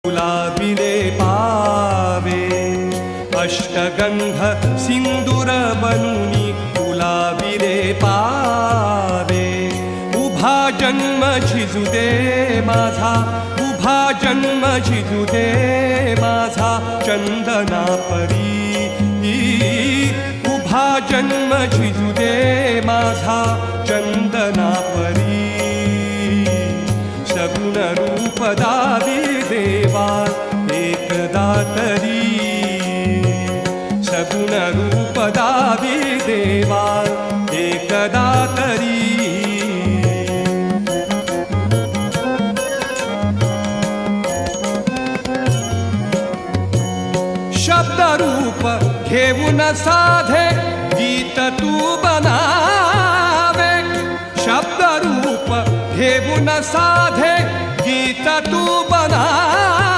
गुलाबिले पावे अष्टगंध सिंदूर बनुनी गुलाबिले पावे उभा जन्म झिजू दे माझा उभा जन्म झिजू दे माझा चंदना परी उभा जन्म झिजू दे माझा चंदना परी सगुण रूप दावी देवा एकदा तरी सगुण रूप दावी देवा एकदा तरी शब्द रूप घेऊन साधे गीत तू बनावे शब्द रूप घेऊन साधे गीत तू